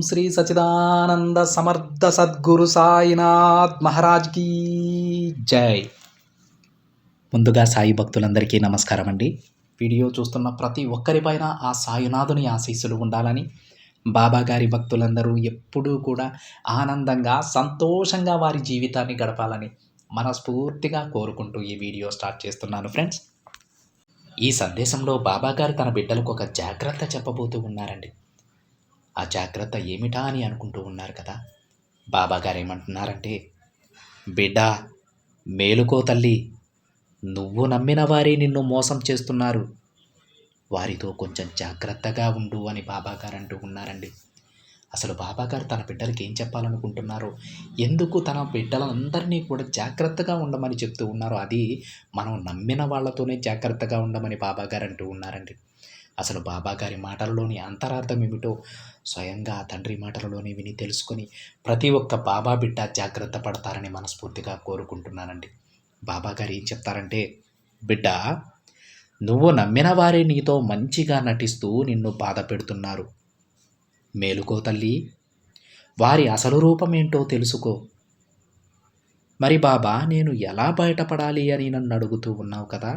శ్రీ సచిదానంద సమర్థ సద్గురు సాయినాథ్ మహారాజ్ కీ జై. ముందుగా సాయి భక్తులందరికీ నమస్కారం అండి. వీడియో చూస్తున్న ప్రతి ఒక్కరిపైన ఆ సాయినాథుని ఆశీస్సులు ఉండాలని, బాబా గారి భక్తులందరూ ఎప్పుడూ కూడా ఆనందంగా సంతోషంగా వారి జీవితాన్ని గడపాలని మనస్ఫూర్తిగా కోరుకుంటూ ఈ వీడియో స్టార్ట్ చేస్తున్నాను ఫ్రెండ్స్. ఈ సందేశంలో బాబా గారు తన బిడ్డలకు ఒక జాగ్రత్త చెప్పబోతూ ఉన్నారండి. ఆ జాగ్రత్త ఏమిటా అని అనుకుంటూ ఉన్నారు కదా. బాబా గారు ఏమంటున్నారంటే, బిడ్డ మేలుకో తల్లి, నువ్వు నమ్మిన వారే నిన్ను మోసం చేస్తున్నారు, వారితో కొంచెం జాగ్రత్తగా ఉండు అని బాబా గారు అంటూ ఉన్నారండి. అసలు బాబా గారు తన బిడ్డలకి ఏం చెప్పాలనుకుంటున్నారో, ఎందుకు తన బిడ్డలందరినీ కూడా జాగ్రత్తగా ఉండమని చెప్తూ ఉన్నారో, అది మనం నమ్మిన వాళ్ళతోనే జాగ్రత్తగా ఉండమని బాబా గారు అంటూ ఉన్నారండి. అసలు బాబా గారి మాటలలోని అంతరార్థం ఏమిటో స్వయంగా తండ్రి మాటలలోనే విని తెలుసుకొని ప్రతి ఒక్క బాబా బిడ్డ జాగ్రత్త పడతారని మనస్ఫూర్తిగా కోరుకుంటున్నానండి. బాబా గారు ఏం చెప్తారంటే, బిడ్డ నువ్వు నమ్మిన వారే నీతో మంచిగా నటిస్తూ నిన్ను బాధ పెడుతున్నారు, మేలుకో తల్లి, వారి అసలు రూపం ఏంటో తెలుసుకో. మరి బాబా నేను ఎలా బయటపడాలి అని నన్ను అడుగుతూ ఉన్నావు కదా.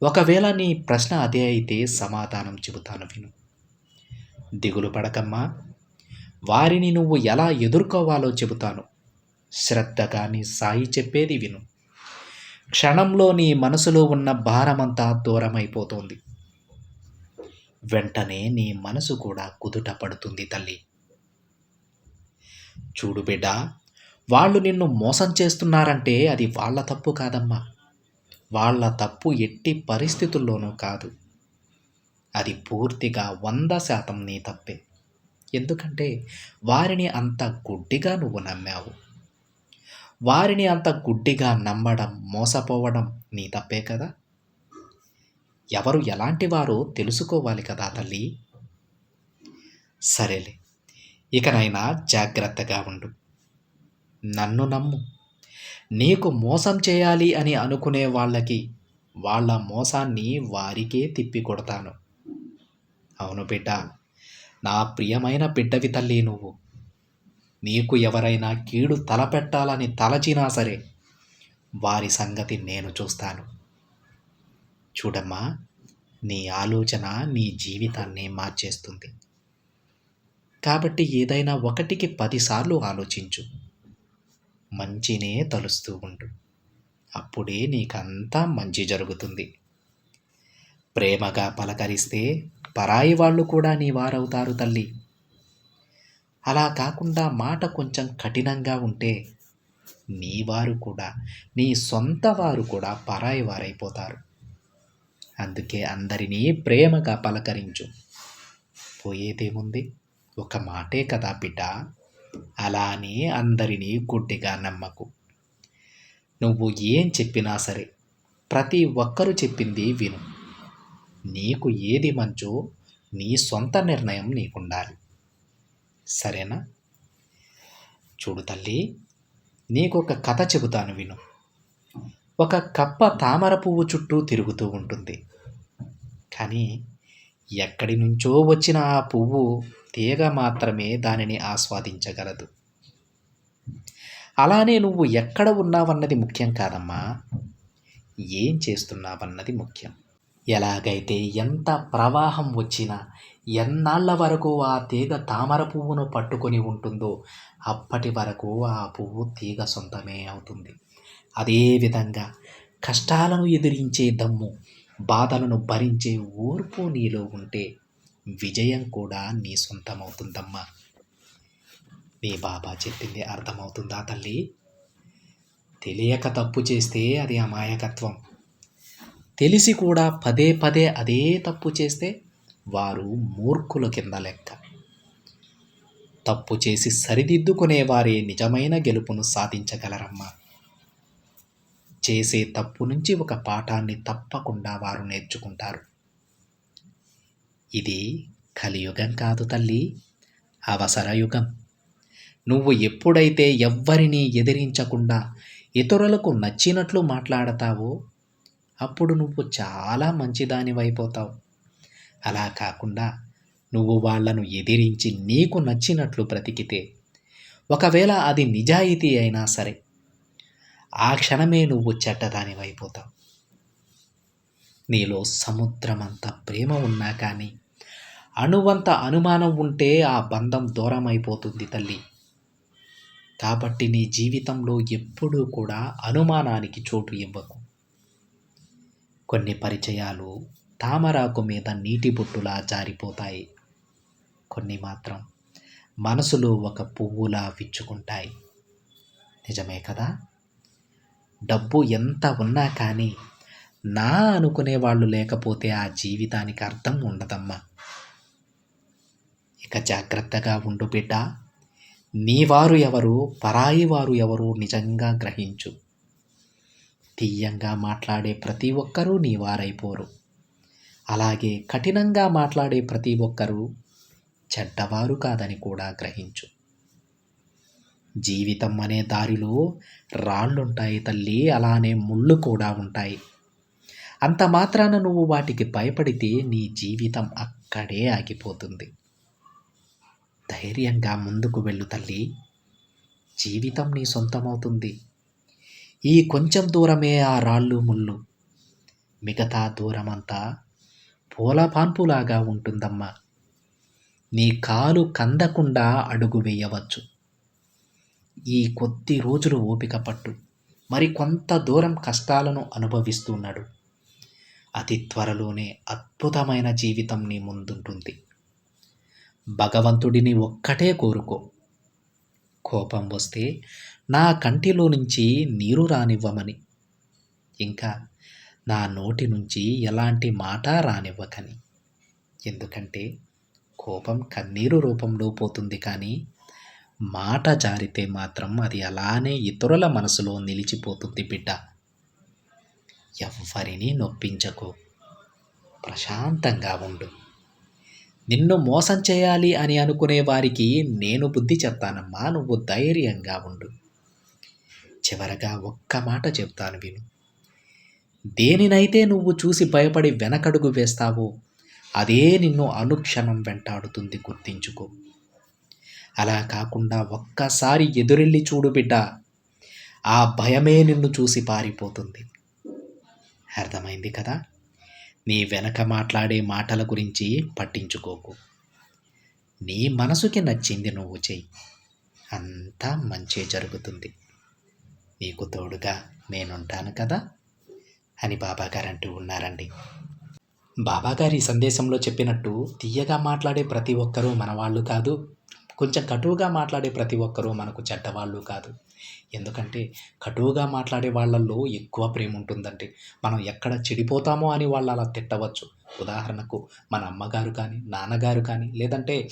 ఒకవేళ నీ ప్రశ్న అదే అయితే సమాధానం చెబుతాను విను. దిగులు పడకమ్మా, వారిని నువ్వు ఎలా ఎదుర్కోవాలో చెబుతాను. శ్రద్ధగా నీ సాయి చెప్పేది విను. క్షణంలో నీ మనసులో ఉన్న భారమంతా దూరమైపోతుంది. వెంటనే నీ మనసు కూడా కుదుట పడుతుంది తల్లి. చూడు బిడ్డ, వాళ్ళు నిన్ను మోసం చేస్తున్నారంటే అది వాళ్ళ తప్పు కాదమ్మా. వాళ్ళ తప్పు ఎట్టి పరిస్థితుల్లోనూ కాదు. అది పూర్తిగా 100% నీ తప్పే. ఎందుకంటే వారిని అంత గుడ్డిగా నువ్వు నమ్మావు. వారిని అంత గుడ్డిగా నమ్మడం, మోసపోవడం నీ తప్పే కదా. ఎవరు ఎలాంటి వారో తెలుసుకోవాలి కదా తల్లి. సరేలే, ఇకనైనా జాగ్రత్తగా ఉండు. నన్ను నమ్ము. నీకు మోసం చేయాలి అని అనుకునే వాళ్ళకి వాళ్ళ మోసాన్ని వారికే తిప్పి కొడతాను. అవును బిడ్డ, నా ప్రియమైన బిడ్డవి తల్లి నువ్వు. నీకు ఎవరైనా కీడు తలపెట్టాలని తలచినా సరే వారి సంగతి నేను చూస్తాను. చూడమ్మా, నీ ఆలోచన నీ జీవితాన్ని మార్చేస్తుంది. కాబట్టి ఏదైనా ఒకటికి 10 సార్లు ఆలోచించు. మంచినే తలుస్తూ ఉండు. అప్పుడే నీకంతా మంచి జరుగుతుంది. ప్రేమగా పలకరిస్తే పరాయి వాళ్ళు కూడా నీ వారవుతారు తల్లి. అలా కాకుండా మాట కొంచెం కఠినంగా ఉంటే నీ వారు కూడా, నీ సొంత వారు కూడా పరాయి వారైపోతారు. అందుకే అందరినీ ప్రేమగా పలకరించు. పోయేదేముంది, ఒక మాటే కదా బిడ్డ. అలా అని అందరినీ గుడ్డిగా నమ్మకు. నువ్వు ఏం చెప్పినా సరే ప్రతి ఒక్కరూ చెప్పింది విను. నీకు ఏది మంచో నీ సొంత నిర్ణయం నీకుండాలి. సరేనా? చూడు తల్లి, నీకొక కథ చెబుతాను విను. ఒక కప్ప తామర పువ్వు చుట్టూ తిరుగుతూ ఉంటుంది. కానీ ఎక్కడి నుంచో వచ్చిన ఆ పువ్వు తీగ మాత్రమే దానిని ఆస్వాదించగలదు. అలానే నువ్వు ఎక్కడ ఉన్నావన్నది ముఖ్యం కాదమ్మా, ఏం చేస్తున్నావన్నది ముఖ్యం. ఎలాగైతే ఎంత ప్రవాహం వచ్చినా ఎన్నాళ్ళ వరకు ఆ తీగ తామర పువ్వును పట్టుకొని ఉంటుందో అప్పటి వరకు ఆ పువ్వు తీగ సొంతమే అవుతుంది. అదేవిధంగా కష్టాలను ఎదిరించే దమ్ము, బాధలను భరించే ఓర్పు నీలో ఉంటే విజయం కూడా నీ సొంతమవుతుందమ్మా. నీ బాబా చెప్పింది అర్థమవుతుందా తల్లి? తెలియక తప్పు చేస్తే అది అమాయకత్వం. తెలిసి కూడా పదే పదే అదే తప్పు చేస్తే వారు మూర్ఖుల కింద లెక్క. తప్పు చేసి సరిదిద్దుకునే వారే నిజమైన గెలుపును సాధించగలరమ్మా. చేసే తప్పు నుంచి ఒక పాఠాన్ని తప్పకుండా వారు నేర్చుకుంటారు. ఇది కలియుగం కాదు తల్లి, అవసర యుగం. నువ్వు ఎప్పుడైతే ఎవ్వరినీ ఎదిరించకుండా ఇతరులకు నచ్చినట్లు మాట్లాడతావో అప్పుడు నువ్వు చాలా మంచిదానివైపోతావు. అలా కాకుండా నువ్వు వాళ్ళను ఎదిరించి నీకు నచ్చినట్లు బ్రతికితే, ఒకవేళ అది నిజాయితీ అయినా సరే, ఆ క్షణమే నువ్వు చెడ్డదానివైపోతావు. నీలో సముద్రమంత ప్రేమ ఉన్నా కానీ అణువంత అనుమానం ఉంటే ఆ బంధం దూరం అయిపోతుంది తల్లి. కాబట్టి నీ జీవితంలో ఎప్పుడూ కూడా అనుమానానికి చోటు ఇవ్వకు. కొన్ని పరిచయాలు తామరాకు మీద నీటి బొట్టులా జారిపోతాయి. కొన్ని మాత్రం మనసులో ఒక పువ్వులా విచ్చుకుంటాయి. నిజమే కదా? డబ్బు ఎంత ఉన్నా కానీ నా అనుకునే వాళ్ళు లేకపోతే ఆ జీవితానికి అర్థం ఉండదమ్మా. ఇక జాగ్రత్తగా ఉండు బిడ్డ. నీ వారు ఎవరు, పరాయి వారు ఎవరు నిజంగా గ్రహించు. తీయంగా మాట్లాడే ప్రతి ఒక్కరూ నీ వారైపోరు. అలాగే కఠినంగా మాట్లాడే ప్రతి ఒక్కరూ చెడ్డవారు కాదని కూడా గ్రహించు. జీవితం అనే దారిలో రాళ్ళుంటాయి తల్లి, అలానే ముళ్ళు కూడా ఉంటాయి. అంత మాత్రాన నువ్వు వాటికి భయపడితే నీ జీవితం అక్కడే ఆగిపోతుంది. ధైర్యంగా ముందుకు వెళ్ళు తల్లి. జీవితం నీ సొంతమవుతుంది. ఈ కొంచెం దూరమే ఆ రాళ్ళు ముళ్ళు, మిగతా దూరమంతా పూలపాన్పులాగా ఉంటుందమ్మా. నీ కాలు కందకుండా అడుగు వేయవచ్చు. ఈ కొద్ది రోజులు ఓపిక పట్టు. మరి కొంత దూరం కష్టాలను అనుభవిస్తున్నాడు. అతి త్వరలోనే అద్భుతమైన జీవితం నీ ముందుంటుంది. భగవంతుడిని ఒక్కటే కోరుకో. కోపం వస్తే నా కంటిలో నుంచి నీరు రానివ్వమని, ఇంకా నా నోటి నుంచి ఎలాంటి మాట రానివ్వకని. ఎందుకంటే కోపం కన్నీరు రూపంలో పోతుంది, కానీ మాట జారితే మాత్రం అది అలానే ఇతరుల మనసులో నిలిచిపోతుంది బిడ్డ. ఎవ్వరినీ నొప్పించకు. ప్రశాంతంగా ఉండు. నిన్ను మోసం చేయాలి అని అనుకునే వారికి నేను బుద్ధి చెప్తానమ్మా. నువ్వు ధైర్యంగా ఉండు. చివరగా ఒక్క మాట చెప్తాను విను. దేనినైతే నువ్వు చూసి భయపడి వెనకడుగు వేస్తావో అదే నిన్ను అనుక్షణం వెంటాడుతుంది, గుర్తించుకో. అలా కాకుండా ఒక్కసారి ఎదురెళ్ళి చూడు బిడ్డ. ఆ భయమే నిన్ను చూసి పారిపోతుంది. అర్థమైంది కదా? నీ వెనక మాట్లాడే మాటల గురించి పట్టించుకోకు. నీ మనసుకి నచ్చింది నువ్వు చెయ్యి. అంతా మంచే జరుగుతుంది. నీకు తోడుగా నేనుంటాను కదా అని బాబాగారు అంటూ ఉన్నారండి. బాబాగారి సందేశంలో చెప్పినట్టు తీయగా మాట్లాడే ప్రతి ఒక్కరూ మనవాళ్ళు కాదు, కొంచెం కటువుగా మాట్లాడే ప్రతి ఒక్కరూ మనకు చెడ్డవాళ్ళు కాదు. ఎందుకంటే కటువుగా మాట్లాడే వాళ్ళల్లో ఎక్కువ ప్రేమ ఉంటుందండి. మనం ఎక్కడ చెడిపోతామో అని వాళ్ళు అలా తిట్టవచ్చు. ఉదాహరణకు మన అమ్మగారు కానీ, నాన్నగారు కానీ, లేదంటే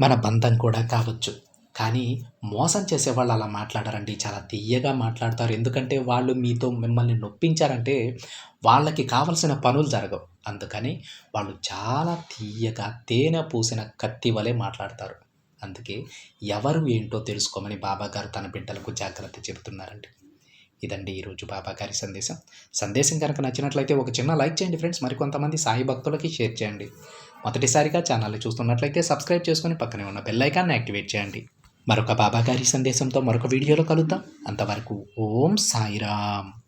మన బంధం కూడా కావచ్చు. కానీ మోసం చేసేవాళ్ళు అలా మాట్లాడారండి. చాలా తీయగా మాట్లాడతారు. ఎందుకంటే వాళ్ళు మీతో మిమ్మల్ని నొప్పించారంటే వాళ్ళకి కావలసిన పనులు జరగవు. అందుకని వాళ్ళు చాలా తీయగా తేనె పూసిన కత్తి వలె మాట్లాడతారు. అందుకే ఎవరు ఏంటో తెలుసుకోమని బాబాగారు తన బిడ్డలకు జాగ్రత్త చెబుతున్నారండి. ఇదండి ఈరోజు బాబాగారి సందేశం కనుక నచ్చినట్లయితే ఒక చిన్న లైక్ చేయండి ఫ్రెండ్స్. మరికొంతమంది సాయి భక్తులకి షేర్ చేయండి. మొదటిసారిగా ఛానల్ని చూస్తున్నట్లయితే సబ్స్క్రైబ్ చేసుకొని పక్కనే ఉన్న బెల్ ఐకాన్ని యాక్టివేట్ చేయండి. మరొక బాబాగారి సందేశంతో మరొక వీడియోలో కలుద్దాం. అంతవరకు ఓం సాయిరామ్.